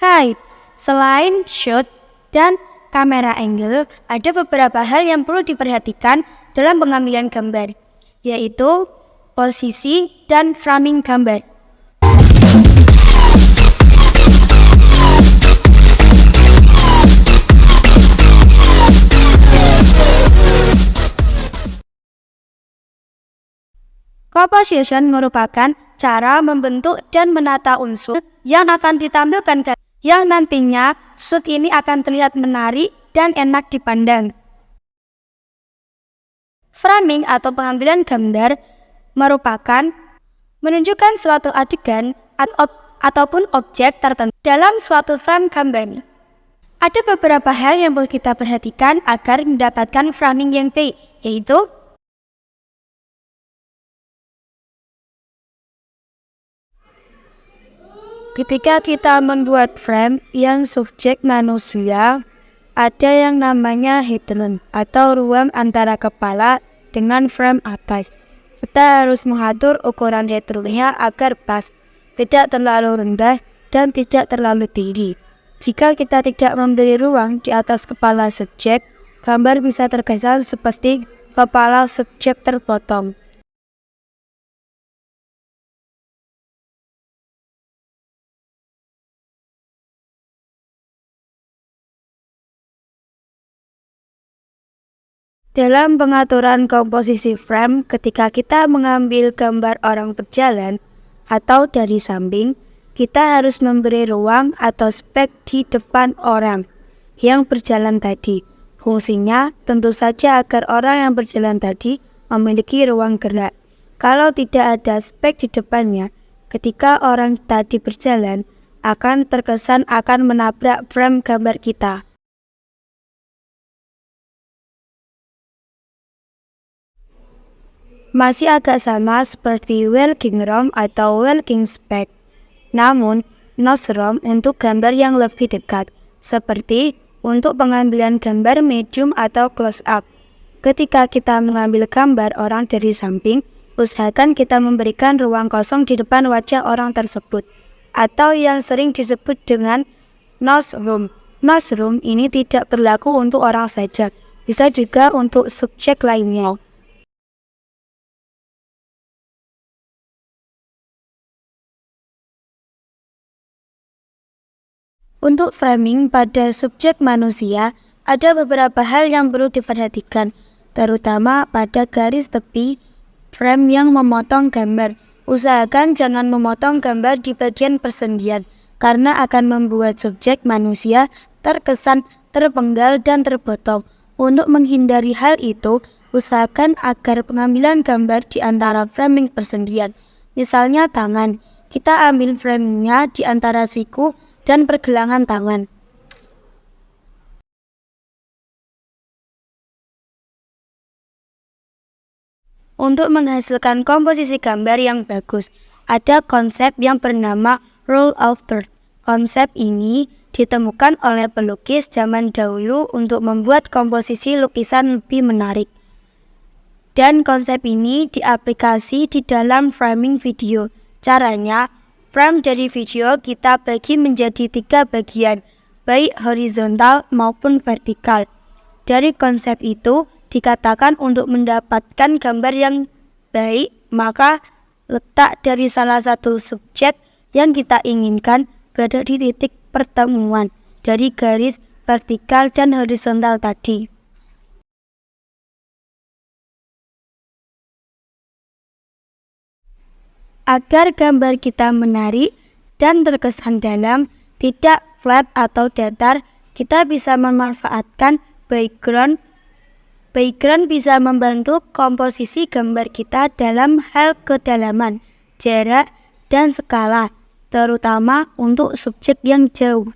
Hai, selain shoot dan kamera angle, ada beberapa hal yang perlu diperhatikan dalam pengambilan gambar, yaitu posisi dan framing gambar. Composition merupakan cara membentuk dan menata unsur yang akan ditampilkan yang nantinya shoot ini akan terlihat menarik dan enak dipandang. Framing atau pengambilan gambar merupakan menunjukkan suatu adegan ataupun objek tertentu dalam suatu frame gambar. Ada beberapa hal yang perlu kita perhatikan agar mendapatkan framing yang baik, yaitu ketika kita membuat frame yang subjek manusia, ada yang namanya headroom atau ruang antara kepala dengan frame atas. Kita harus mengatur ukuran headroomnya agar pas, tidak terlalu rendah dan tidak terlalu tinggi. Jika kita tidak memberi ruang di atas kepala subjek, gambar bisa terkesan seperti kepala subjek terpotong. Dalam pengaturan komposisi frame, ketika kita mengambil gambar orang berjalan atau dari samping, kita harus memberi ruang atau spek di depan orang yang berjalan tadi. Fungsinya tentu saja agar orang yang berjalan tadi memiliki ruang gerak. Kalau tidak ada spek di depannya, ketika orang tadi berjalan, akan terkesan akan menabrak frame gambar kita. Masih agak sama seperti working room atau working spec. Namun, nose room untuk gambar yang lebih dekat, seperti untuk pengambilan gambar medium atau close up. Ketika kita mengambil gambar orang dari samping, usahakan kita memberikan ruang kosong di depan wajah orang tersebut, atau yang sering disebut dengan nose room. Nose room ini tidak berlaku untuk orang saja, bisa juga untuk subjek lainnya. Untuk framing pada subjek manusia, ada beberapa hal yang perlu diperhatikan, terutama pada garis tepi frame yang memotong gambar. Usahakan jangan memotong gambar di bagian persendian, karena akan membuat subjek manusia terkesan terpenggal dan terpotong. Untuk menghindari hal itu, usahakan agar pengambilan gambar di antara framing persendian. Misalnya tangan, kita ambil framingnya di antara siku dan pergelangan tangan. Untuk menghasilkan komposisi gambar yang bagus, ada konsep yang bernama rule of third. Konsep ini ditemukan oleh pelukis zaman dahulu untuk membuat komposisi lukisan lebih menarik. Dan konsep ini diaplikasi di dalam framing video. Caranya, frame dari video kita bagi menjadi 3 bagian, baik horizontal maupun vertikal. Dari konsep itu dikatakan untuk mendapatkan gambar yang baik, maka letak dari salah satu subjek yang kita inginkan berada di titik pertemuan dari garis vertikal dan horizontal tadi. Agar gambar kita menarik dan terkesan dalam, tidak flat atau datar, kita bisa memanfaatkan background. Background bisa membantu komposisi gambar kita dalam hal kedalaman, jarak, dan skala, terutama untuk subjek yang jauh.